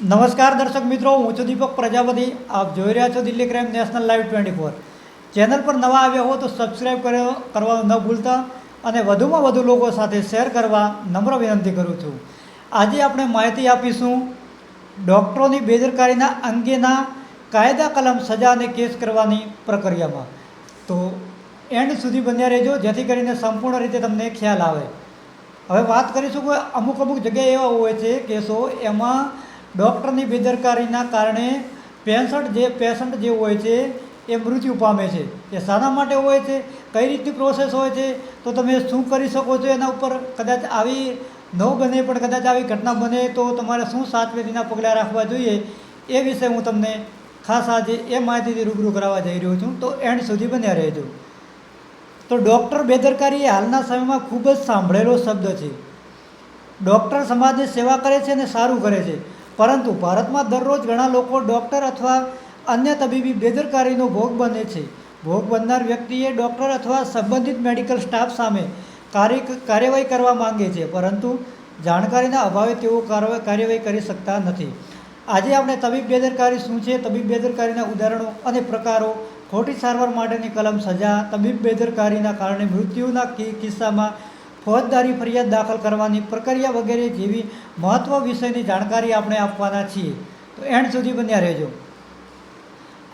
નમસ્કાર દર્શક મિત્રો, હું છું દીપક પ્રજાપતિ. આપ જોઈ રહ્યા છો Delhi crime national live 24. Channel પર નવા આવ્યા હો તો સબસ્ક્રાઈબ કરવાનું ન ભૂલતા અને વધુમાં વધુ લોકો સાથે શેર કરવા નમ્ર વિનંતી કરું છું. આજે આપણે માહિતી આપીશું ડૉક્ટરોની બેદરકારીના અંગેના કાયદા કલમ સજા અને કેસ કરવાની પ્રક્રિયામાં. તો એન્ડ સુધી બન્યા રહેજો જેથી કરીને સંપૂર્ણ રીતે તમને ખ્યાલ આવે. હવે વાત કરીશું કે અમુક જગ્યાએ એવા હોય છે કેસો એમાં ડૉક્ટરની બેદરકારીના કારણે પેશન્ટ જે હોય છે એ મૃત્યુ પામે છે. એ શાના માટે હોય છે, કઈ રીતની પ્રોસેસ હોય છે, તો તમે શું કરી શકો છો એના ઉપર. કદાચ આવી ન બને પણ કદાચ આવી ઘટના બને તો તમારે શું સાવચેતીના પગલાં રાખવા જોઈએ એ વિશે હું તમને ખાસ આજે એ માહિતીથી રૂબરૂ કરાવવા જઈ રહ્યો છું. તો એન્ડ સુધી બન્યા રહેજો. તો ડૉક્ટર બેદરકારી એ હાલના સમયમાં ખૂબ જ સાંભળેલો શબ્દ છે. ડૉક્ટર સમાજની સેવા કરે છે અને સારું કરે છે, પરંતુ ભારતમાં દરરોજ ઘણા લોકો ડૉક્ટર અથવા અન્ય તબીબી બેદરકારીનો ભોગ બને છે. ભોગ બનનાર વ્યક્તિએ ડૉક્ટર અથવા સંબંધિત મેડિકલ સ્ટાફ સામે કાર્યવાહી કરવા માંગે છે, પરંતુ જાણકારીના અભાવે તેઓ કાર્યવાહી કરી શકતા નથી. આજે આપણે તબીબ બેદરકારી શું છે, તબીબ બેદરકારીના ઉદાહરણો અને પ્રકારો, ખોટી સારવાર માટેની કલમ સજા, તબીબ બેદરકારીના કારણે મૃત્યુના કિસ્સામાં ફોજદારી ફરિયાદ દાખલ કરવાની પ્રક્રિયા વગેરે જેવી મહત્વ વિષયની જાણકારી આપણે આપવાના છીએ. તો એન્ડ સુધી બન્યા રહેજો.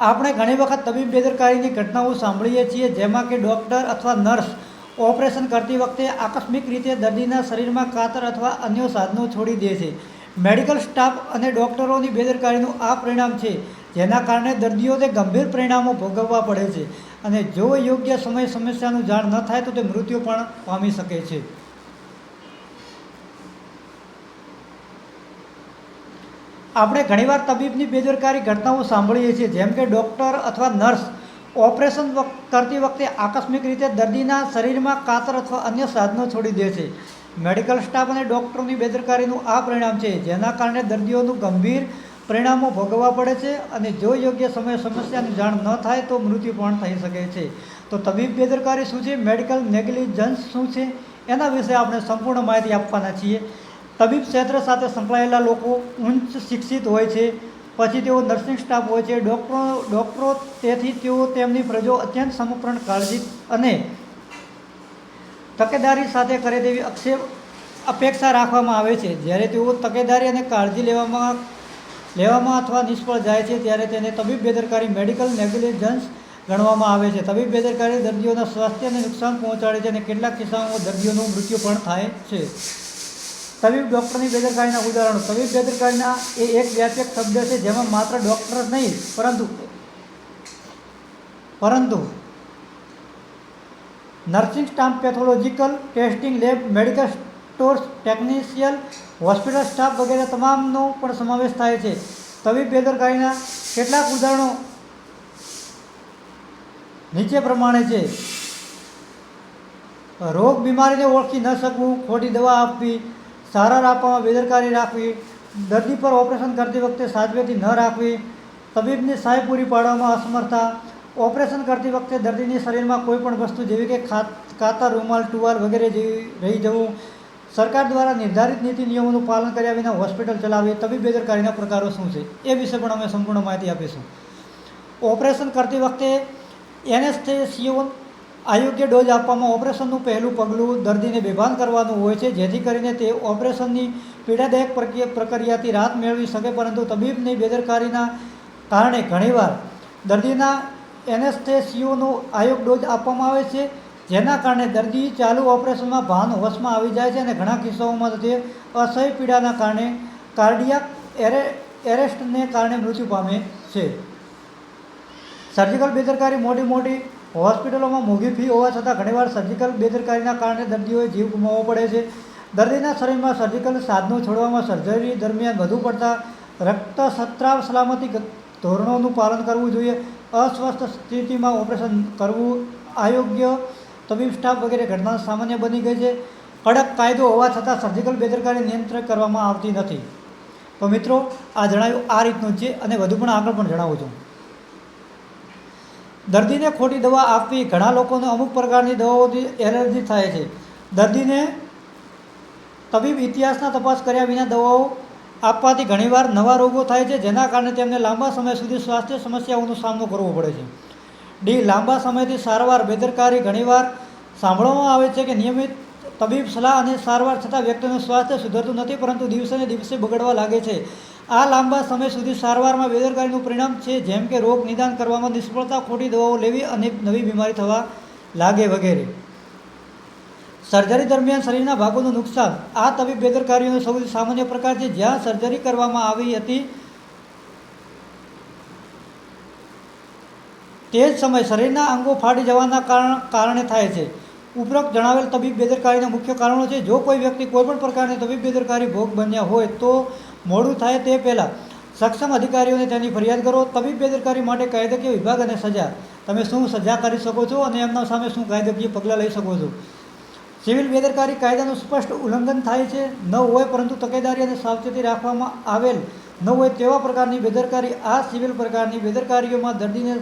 આપણે ઘણી વખત તબીબ બેદરકારીની ઘટનાઓ સાંભળીએ છીએ, જેમાં કે ડૉક્ટર અથવા નર્સ ઓપરેશન કરતી વખતે આકસ્મિક રીતે દર્દીના શરીરમાં કાતર અથવા અન્ય સાધનો છોડી દે છે. મેડિકલ સ્ટાફ અને ડૉક્ટરોની બેદરકારીનું આ પરિણામ છે, જેના કારણે દર્દીઓને ગંભીર પરિણામો ભોગવવા પડે છે અને જો યોગ્ય સમય સમસ્યાનું જાણ ન થાય તો તે મૃત્યુ પણ પામી શકે છે. આપણે ઘણીવાર તબીબની બેદરકારી ઘટનાઓ સાંભળીએ છીએ, જેમ કે ડૉક્ટર અથવા નર્સ ઓપરેશન કરતી વખતે આકસ્મિક રીતે દર્દીના શરીરમાં કાતર અથવા અન્ય સાધનો છોડી દે છે. મેડિકલ સ્ટાફ અને ડૉક્ટરોની બેદરકારીનું આ પરિણામ છે, જેના કારણે દર્દીઓનું ગંભીર પરિણામો ભોગવવા પડે છે અને જો યોગ્ય સમયે સમસ્યાની જાણ ન થાય તો મૃત્યુ પણ થઈ શકે છે. તો તબીબ બેદરકારી શું છે, મેડિકલ નેગ્લિજન્સ શું છે, એના વિશે આપણે સંપૂર્ણ માહિતી આપવાના છીએ. તબીબ ક્ષેત્ર સાથે સંકળાયેલા લોકો ઉચ્ચ શિક્ષિત હોય છે, પછી તેઓ નર્સિંગ સ્ટાફ હોય છે, ડૉક્ટરો, તેથી તેઓ તેમની ફરજો અત્યંત સમર્પણ, કાળજી અને તકેદારી સાથે કરે તેવી અપેક્ષા રાખવામાં આવે છે. જ્યારે તેઓ તકેદારી અને કાળજી લેવામાં અથવા નિષ્ફળ જાય છે ત્યારે તેને તબીબ બેદરકારી, મેડિકલ નેગ્લિજન્સ ગણવામાં આવે છે. તબીબ બેદરકારી દર્દીઓના સ્વાસ્થ્યને નુકસાન પહોંચાડે છે અને કેટલાક કિસ્સાઓમાં દર્દીઓનું મૃત્યુ પણ થાય છે. તબીબ ડૉક્ટરની બેદરકારીના ઉદાહરણો. તબીબ બેદરકારીના એ એક વ્યાપક શબ્દ છે, જેમાં માત્ર ડૉક્ટર જ નહીં પરંતુ nursing staff, pathological testing lab, medical stores technician, hospital staff વગેરે તમામનો પણ સમાવેશ થાય છે. તબીબ બેદરકારીના કેટલાક ઉદાહરણો નીચે પ્રમાણે છે. રોગ બીમારીને ઓળખી ન શકવું, ખોટી દવા આપવી, સારવાર આપવામાં બેદરકારી રાખવી, દર્દી પર ઓપરેશન કરતી વખતે સાવચેતી ન રાખવી, તબીબની સહાય પૂરી પાડવામાં અસમર્થતા, ઓપરેશન કરતી વખતે દર્દીની શરીરમાં કોઈપણ વસ્તુ જેવી કે કાતર, રૂમાલ, ટુવાલ વગેરે જેવી રહી જવું, સરકાર દ્વારા નિર્ધારિત નીતિ નિયમોનું પાલન કર્યા વિના હોસ્પિટલ ચલાવવી. તબીબ બેદરકારીના પ્રકારો શું છે એ વિશે પણ અમે સંપૂર્ણ માહિતી આપીશું. ઓપરેશન કરતી વખતે એનેસ્થેસિયા અયોગ્ય ડોઝ આપવામાં ઓપરેશનનું પહેલું પગલું દર્દીને બેભાન કરવાનું હોય છે, જેથી કરીને તે ઓપરેશનની પીડાદાયક પ્રક્રિયાથી રાહત મેળવી શકે, પરંતુ તબીબની બેદરકારીના કારણે ઘણીવાર દર્દીના એનેસ્થેસિયાનો અયોગ્ય ડોઝ આપવામાં આવે છે, જેના કારણે દર્દી ચાલુ ઓપરેશનમાં ભાન હોશમાં આવી જાય છે અને ઘણા કિસ્સાઓમાં તે અસહ્ય પીડાના કારણે કાર્ડિયાક એરેસ્ટને કારણે મૃત્યુ પામે છે. સર્જિકલ બેદરકારી. મોટી હોસ્પિટલોમાં મોંઘી ફી હોવા છતાં ઘણીવાર સર્જિકલ બેદરકારીના કારણે દર્દીઓએ જીવ ગુમાવવો પડે છે. દર્દીના શરીરમાં સર્જિકલ સાધનો છોડવામાં, સર્જરી દરમિયાન વધુ પડતા રક્તસ્રાવ, સલામતી ધોરણોનું પાલન કરવું જોઈએ, અસ્વસ્થ સ્થિતિમાં ઓપરેશન કરવું, અયોગ્ય તબીબ સ્ટાફ વગેરે ઘટના સામાન્ય બની ગઈ છે. કડક કાયદો હોવા છતાં સર્જિકલ બેદરકારી નિયંત્રિત કરવામાં આવતી નથી. તો મિત્રો, આ જણાવ્યું આ રીતનું છે અને વધુ પણ આગળ પણ જણાવું છું. દર્દીને ખોટી દવા આપવી. ઘણા લોકોને અમુક પ્રકારની દવાઓથી એલર્જી થાય છે. દર્દીને તબીબ ઇતિહાસના તપાસ કર્યા વિના દવાઓ આપવાથી ઘણીવાર નવા રોગો થાય છે, જેના કારણે તેમને લાંબા સમય સુધી સ્વાસ્થ્ય સમસ્યાઓનો સામનો કરવો પડે છે. ડી. લાંબા સમયથી સારવાર બેદરકારી. ઘણીવાર સાંભળવામાં આવે છે કે નિયમિત તબીબ સલાહ અને સારવાર છતાં વ્યક્તિનું સ્વાસ્થ્ય સુધરતું નથી, પરંતુ દિવસે ને દિવસે બગડવા લાગે છે. આ લાંબા સમય સુધી સારવારમાં બેદરકારીનું પરિણામ છે, જેમ કે રોગ નિદાન કરવામાં નિષ્ફળતા, ખોટી દવાઓ લેવી અને નવી બીમારી થવા લાગે વગેરે. સર્જરી દરમિયાન શરીરના ભાગોનું નુકસાન. આ તબીબ બેદરકારીનો સૌથી સામાન્ય પ્રકાર છે. જ્યાં સર્જરી કરવામાં આવી હતી તે જ સમયે શરીરના અંગો ફાટી જવાના કારણે થાય છે. ઉપરોક્ત જણાવેલ તબીબ બેદરકારીના મુખ્ય કારણો છે. જો કોઈ વ્યક્તિ કોઈપણ પ્રકારની તબીબ બેદરકારી ભોગ બન્યા હોય તો મોડું થાય તે પહેલાં સક્ષમ અધિકારીઓને તેની ફરિયાદ કરો. તબીબ બેદરકારી માટે કાયદાકીય વિભાગ અને સજા. તમે શું સજા કરી શકો છો અને એમના સામે શું કાયદાકીય પગલાં લઈ શકો છો. સિવિલ બેદરકારી. કાયદાનું સ્પષ્ટ ઉલ્લંઘન થાય છે ન હોય પરંતુ તકેદારી અને સાવચેતી રાખવામાં આવેલ ન હોય તેવા પ્રકારની બેદરકારી. આ સિવિલ પ્રકારની બેદરકારીઓમાં દર્દીને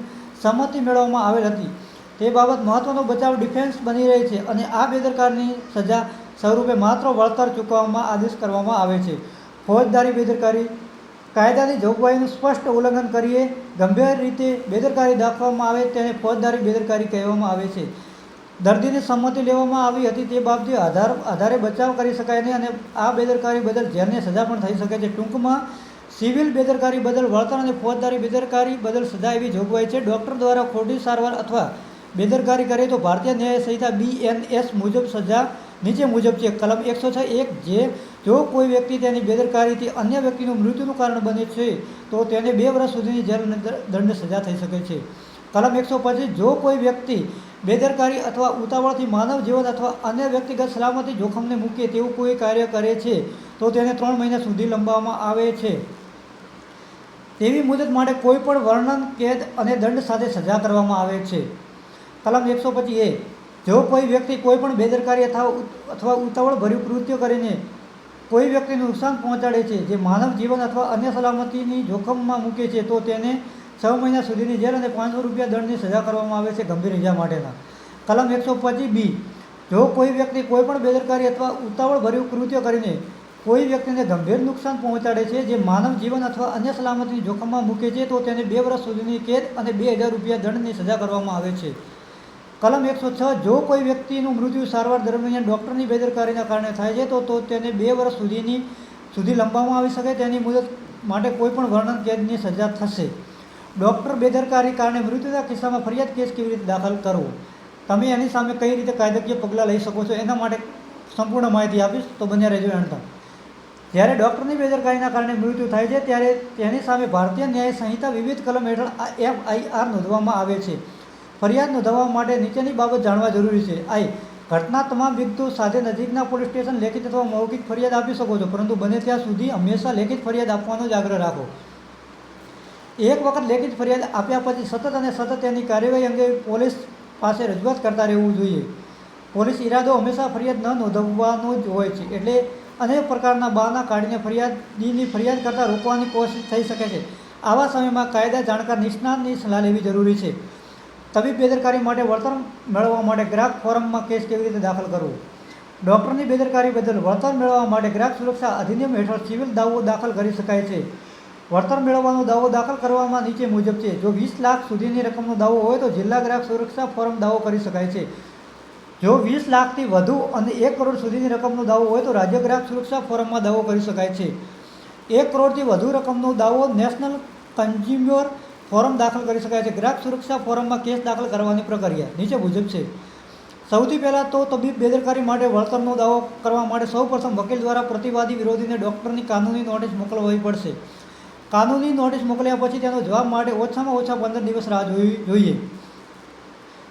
સંમતિ મેળવવામાં આવેલ હતી તે બાબત મહત્વનો બચાવ ડિફેન્સ બની રહે છે અને આ બેદરકારીની સજા સ્વરૂપે માત્ર વળતર ચૂકવવામાં આદેશ કરવામાં આવે છે. ફોજદારી બેદરકારી. કાયદાની જોગવાઈનું સ્પષ્ટ ઉલ્લંઘન કરીએ ગંભીર રીતે બેદરકારી દાખવવામાં આવે તેને ફોજદારી બેદરકારી કહેવામાં આવે છે. દર્દીની સંમતિ લેવામાં આવી હતી તે બાબતે આધારે બચાવ કરી શકાય નહીં અને આ બેદરકારી બદલ જેલની સજા પણ થઈ શકે છે. ટૂંકમાં સિવિલ બેદરકારી બદલ વળતર અને ફોજદારી બેદરકારી બદલ સજા એવી જોગવાઈ છે. ડૉક્ટર દ્વારા ખોટી સારવાર અથવા બેદરકારી કરે તો ભારતીય ન્યાય સંહિતા BNS મુજબ સજા નીચે મુજબ છે. કલમ 106(1) જો કોઈ વ્યક્તિ તેની બેદરકારીથી અન્ય વ્યક્તિનું મૃત્યુનું કારણ બને છે તો તેને 2 વર્ષ સુધીની જેલ દંડ સજા થઈ શકે છે. કલમ 125 જો કોઈ વ્યક્તિ બેદરકારી અથવા ઉતાવળથી માનવ જીવન અથવા અન્ય વ્યક્તિગત સલામતી જોખમને મૂકે તેવું કોઈ કાર્ય કરે છે તો તેને 3 મહિના સુધી લંબાવવામાં આવે છે. તેવી મુદત માટે કોઈપણ વર્ણન, કેદ અને દંડ સાથે સજા કરવામાં આવે છે. કલમ 125(a) જો કોઈ વ્યક્તિ કોઈપણ બેદરકારી અથવા ઉતાવળભર્યું કૃત્ય કરીને કોઈ વ્યક્તિને નુકસાન પહોંચાડે છે જે માનવ જીવન અથવા અન્ય સલામતીની જોખમમાં મૂકે છે તો તેને 6 મહિના સુધીની જેલ અને ₹500 દંડની સજા કરવામાં આવે છે ગંભીર ઇજા માટેના. કલમ 125(b) જો કોઈ વ્યક્તિ કોઈપણ બેદરકારી અથવા ઉતાવળભર્યું કૃત્ય કરીને કોઈ વ્યક્તિને ગંભીર નુકસાન પહોંચાડે છે જે માનવ જીવન અથવા અન્ય સલામતીની જોખમમાં મૂકે છે તો તેને 2 વર્ષ સુધીની કેદ અને ₹2000 દંડની સજા કરવામાં આવે છે. કલમ 106 જો કોઈ વ્યક્તિનું મૃત્યુ સારવાર દરમિયાન ડૉક્ટરની બેદરકારીના કારણે થાય છે તો તેને 2 વર્ષ સુધી લંબાવવામાં આવી શકે તેની મુદત માટે કોઈપણ વર્ણન, કેદની સજા થશે. ડૉક્ટર બેદરકારી કારણે મૃત્યુના કિસ્સામાં ફરિયાદ કેસ કેવી રીતે દાખલ કરવો, તમે એની સામે કઈ રીતે કાયદાકીય પગલાં લઈ શકો છો, એના માટે સંપૂર્ણ માહિતી આપીશ, તો બન્યા રહેજો અંત. જ્યારે ડૉક્ટરની બેદરકારીના કારણે મૃત્યુ થાય છે ત્યારે તેની સામે ભારતીય ન્યાય સંહિતા વિવિધ કલમ હેઠળ FIR નોંધવામાં આવે છે. ફરિયાદ નોંધવા માટે નીચેની બાબત જાણવા જરૂરી છે. ઘટના તમામ વિગતો સાથે નજીકના પોલીસ સ્ટેશન લેખિત અથવા મૌખિક ફરિયાદ આપી શકો છો, પરંતુ બને ત્યાં સુધી હંમેશા લેખિત ફરિયાદ આપવાનો જ આગ્રહ રાખો. એક વખત લેખિત ફરિયાદ આપ્યા પછી સતત અને સતત તેની કાર્યવાહી અંગે પોલીસ પાસે રજૂઆત કરતા રહેવું જોઈએ. પોલીસ ઇરાદો હંમેશા ફરિયાદ ન નોંધવાનો જ હોય છે, એટલે અનેક પ્રકારના બહાના કાઢીને ફરિયાદીની ફરિયાદ કરતાં રોકવાની કોશિશ થઈ શકે છે. આવા સમયમાં કાયદા જાણકાર નિષ્ણાતની સલાહ લેવી જરૂરી છે. તબીબ બેદરકારી માટે વળતર મેળવવા માટે ગ્રાહક ફોરમમાં કેસ કેવી રીતે દાખલ કરવો. ડૉક્ટરની બેદરકારી બદલ વળતર મેળવવા માટે ગ્રાહક સુરક્ષા અધિનિયમ હેઠળ સિવિલ દાવો દાખલ કરી શકાય છે. વળતર મેળવવાનો દાવો દાખલ કરવામાં નીચે મુજબ છે. જો 20 લાખ સુધીની રકમનો દાવો હોય તો જિલ્લા ગ્રાહક સુરક્ષા ફોરમ દાવો કરી શકાય છે. જો 20 લાખથી વધુ અને 1 કરોડ સુધીની રકમનો દાવો હોય તો રાજ્ય ગ્રાહક સુરક્ષા ફોરમમાં દાવો કરી શકાય છે. 1 કરોડથી વધુ રકમનો દાવો નેશનલ કન્ઝ્યુમર ફોરમ દાખલ કરી શકાય છે. ગ્રાહક સુરક્ષા ફોરમમાં કેસ દાખલ કરવાની પ્રક્રિયા નીચે મુજબ છે. સૌથી પહેલાં તો તબીબ બેદરકારી માટે વળતરનો દાવો કરવા માટે સૌપ્રથમ વકીલ દ્વારા પ્રતિવાદી વિરોધીને ડૉક્ટરની કાનૂની નોટિસ મોકલવી પડશે. કાનૂની નોટિસ મોકલ્યા પછી તેનો જવાબ માટે ઓછામાં ઓછા 15 દિવસ રાહ જોવી જોઈએ.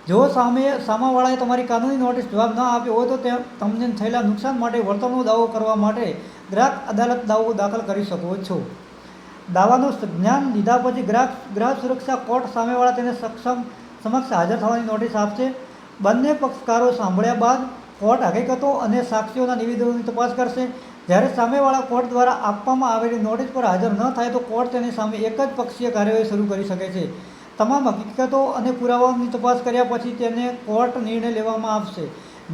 જો સામેવાળાએ તમારી કાનૂની નોટિસ જવાબ ન આપ્યો હોય તો તમને થયેલા નુકસાન માટે વળતરનો દાવો કરવા માટે ગ્રાહક અદાલત દાવો દાખલ કરી શકો છો. દાવાનું જ્ઞાન લીધા પછી ગ્રાહક સુરક્ષા કોર્ટ સામેવાળા તેને સમક્ષ હાજર થવાની નોટિસ આપશે. બંને પક્ષકારો સાંભળ્યા બાદ કોર્ટ હકીકતો અને સાક્ષીઓના નિવેદનોની તપાસ કરશે. જ્યારે સામેવાળા કોર્ટ દ્વારા આપવામાં આવેલી નોટિસ પર હાજર ન થાય તો કોર્ટ તેની સામે એક જ પક્ષીય કાર્યવાહી શરૂ કરી શકે છે. તમામ હકીકતો અને પુરાવાઓની તપાસ કર્યા પછી તેને કોર્ટ નિર્ણય લેવામાં આવશે.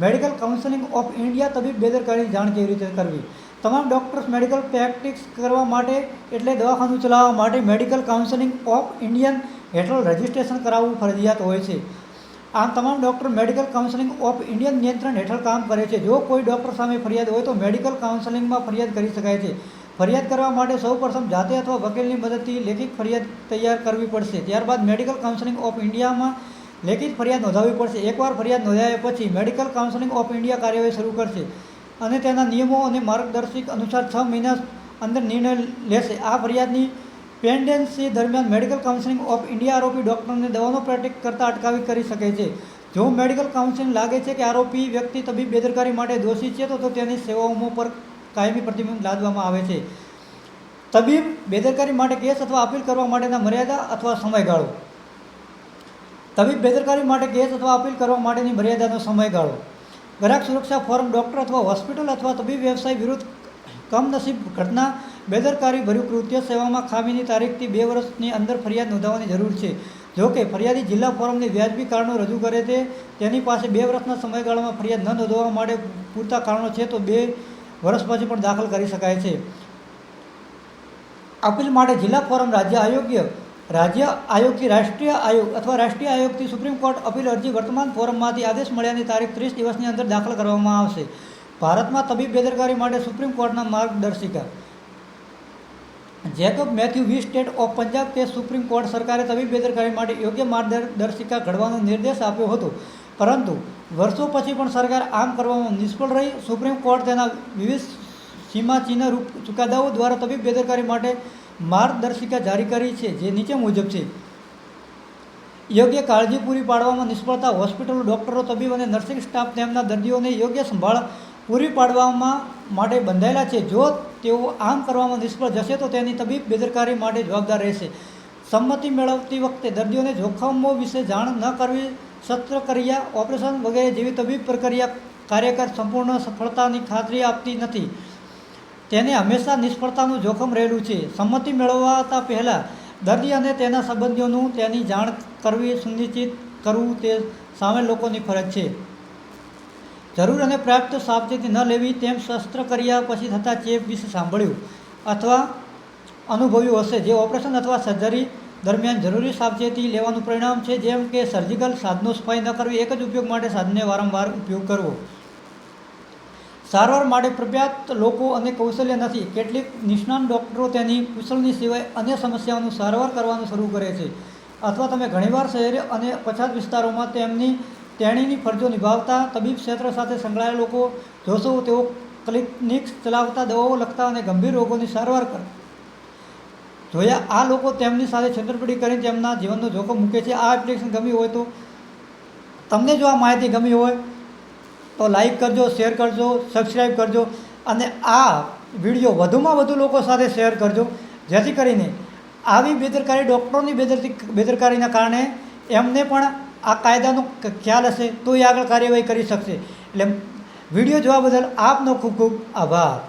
મેડિકલ કાઉન્સિલ ઓફ ઇન્ડિયા તબીબ બેદરકારીની જાણ કેવી રીતે કરવી. તમામ ડૉક્ટર્સ મેડિકલ પ્રેક્ટિસ કરવા માટે એટલે દવાખાનું ચલાવવા માટે મેડિકલ કાઉન્સિલિંગ ઓફ ઇન્ડિયન હેઠળ રજિસ્ટ્રેશન કરાવવું ફરજિયાત હોય છે. આમ તમામ doctor medical counselling of Indian નિયંત્રણ હેઠળ કામ કરે છે. જો કોઈ ડૉક્ટર સામે ફરિયાદ હોય તો મેડિકલ કાઉન્સિલિંગમાં ફરિયાદ કરી શકાય છે. ફરિયાદ કરવા માટે સૌપ્રથમ જાતે અથવા વકીલની મદદથી લેખિત ફરિયાદ તૈયાર કરવી પડશે. ત્યારબાદ મેડિકલ કાઉન્સિલિંગ ઓફ ઇન્ડિયામાં લેખિત ફરિયાદ નોંધાવવી પડશે. એકવાર ફરિયાદ નોંધાયા પછી મેડિકલ કાઉન્સિલિંગ ઓફ ઇન્ડિયા કાર્યવાહી શરૂ કરશે અને તેના નિયમો અને માર્ગદર્શિક અનુસાર 6 મહિના અંદર નિર્ણય લેશે. આ ફરિયાદની પેન્ડન્સી દરમિયાન મેડિકલ કાઉન્સિલિંગ ઓફ ઇન્ડિયા આરોપી ડૉક્ટરને દવાનો પ્રેક્ટિસ કરતા અટકાવી કરી શકે છે. જો મેડિકલ કાઉન્સિલિંગ લાગે છે કે આરોપી વ્યક્તિ તબીબ બેદરકારી માટે દોષી છે તો તેની સેવાઓમાં પર કાયમી પ્રતિબંધ લાદવામાં આવે છે. તબીબ બેદરકારી માટે કેસ અથવા અપીલ કરવા માટેના મર્યાદા અથવા સમયગાળો. તબીબ બેદરકારી માટે કેસ અથવા અપીલ કરવા માટેની મર્યાદાનો સમયગાળો. ગ્રાહક સુરક્ષા ફોરમ ડૉક્ટર અથવા હોસ્પિટલ અથવા તબીબ વ્યવસાય વિરુદ્ધ કમનસીબ ઘટના બેદરકારી ભર્યું કૃત્ય સેવામાં ખામીની તારીખથી 2 વર્ષની અંદર ફરિયાદ નોંધાવવાની જરૂર છે. જો કે ફરિયાદી જિલ્લા ફોરમની વ્યાજબી કારણો રજૂ કરે છે, તેની પાસે 2 વર્ષના સમયગાળામાં ફરિયાદ ન નોંધવા માટે પૂરતા કારણો છે તો 2 વર્ષ પછી પણ દાખલ કરી શકાય છે. અપીલ માટે જિલ્લા ફોરમ રાજ્ય આયોગથી રાષ્ટ્રીય આયોગ અથવા રાષ્ટ્રીય આયોગથી સુપ્રીમ કોર્ટ અપીલ અરજી વર્તમાન ફોરમમાંથી આદેશ મળ્યાની તારીખ 30 દિવસની અંદર દાખલ કરવામાં આવશે. ભારતમાં તબીબ બેદરકારી માટે સુપ્રીમ કોર્ટના માર્ગદર્શિકા. Jacob Matthew v state of Punjab case Supreme Court સરકારે તબીબ બેદરકારી માટે યોગ્ય માર્ગદર્શિકા ઘડવાનો નિર્દેશ આપ્યો હતો, પરંતુ વર્ષો પછી પણ સરકાર આમ કરવામાં નિષ્ફળ રહી. સુપ્રીમ કોર્ટ તેના વિવિધ સીમાચિહ્નરૂપ ચુકાદાઓ દ્વારા તબીબ બેદરકારી માટે માર્ગદર્શિકા જારી કરી છે, જે નીચે મુજબ છે. યોગ્ય કાળજી પૂરી પાડવામાં નિષ્ફળતા. હોસ્પિટલો, ડૉક્ટરો, તબીબ અને નર્સિંગ સ્ટાફ તેમના દર્દીઓને યોગ્ય સંભાળ પૂરી પાડવામાં માટે બંધાયેલા છે. જો તેઓ આમ કરવામાં નિષ્ફળ જશે તો તેની તબીબ બેદરકારી માટે જવાબદાર રહેશે. સંમતિ મેળવતી વખતે દર્દીઓને જોખમો વિશે જાણ ન કરવી, શસ્ત્રક્રિયા, ઓપરેશન વગેરે જેવી તબીબ પ્રક્રિયા કાર્યકર સંપૂર્ણ સફળતાની ખાતરી આપતી નથી. તેને હંમેશા નિષ્ફળતાનું જોખમ રહેલું છે. સંમતિ મેળવતા પહેલાં દર્દી અને તેના સંબંધીઓનું તેની જાણ કરવી સુનિશ્ચિત કરવું તે સામેલ લોકોની ફરજ છે. જરૂર અને પ્રાપ્ત સાવચેતી ન લેવી. તેમ શસ્ત્રક્રિયા પછી થતા ચેપ વિશે સાંભળ્યું અથવા અનુભવ્યું હશે, જે ઓપરેશન અથવા સર્જરી દરમિયાન જરૂરી સાવચેતી લેવાનું પરિણામ છે, જેમ કે સર્જિકલ સાધનો સફાઈ ન કરવી, એક જ ઉપયોગ માટે સાધનને વારંવાર ઉપયોગ કરવો. સારવાર માટે પર્યાપ્ત લોકો અને કૌશલ્ય નથી. કેટલીક નિષ્ણાત ડૉક્ટરો તેની કુશળની સિવાય અન્ય સમસ્યાઓનું સારવાર કરવાનું શરૂ કરે છે, અથવા તમે ઘણીવાર શહેરી અને પછાત વિસ્તારોમાં તેણીની ફરજો નિભાવતા તબીબ ક્ષેત્ર સાથે સંકળાયેલા લોકો જોશો. તેઓ ક્લિનિક્સ ચલાવતા, દવાઓ લખતા અને ગંભીર રોગોની સારવાર જોયા. આ લોકો તેમની સાથે છેતરપિંડી કરીને તેમના જીવનનો જોખમ મૂકે છે. આ એપ્લિકેશન ગમી હોય તો તમને જો આ માહિતી ગમી હોય તો લાઈક કરજો, શેર કરજો, સબસ્ક્રાઈબ કરજો અને આ વિડીયો વધુમાં વધુ લોકો સાથે શેર કરજો, જેથી કરીને આવી બેદરકારી, ડૉક્ટરોની બેદરકારીના કારણે એમને પણ આ કાયદાનો ખ્યાલ હશે તો એ આગળ કાર્યવાહી કરી શકશે. એટલે વિડીયો જોવા બદલ આપનો ખૂબ ખૂબ આભાર.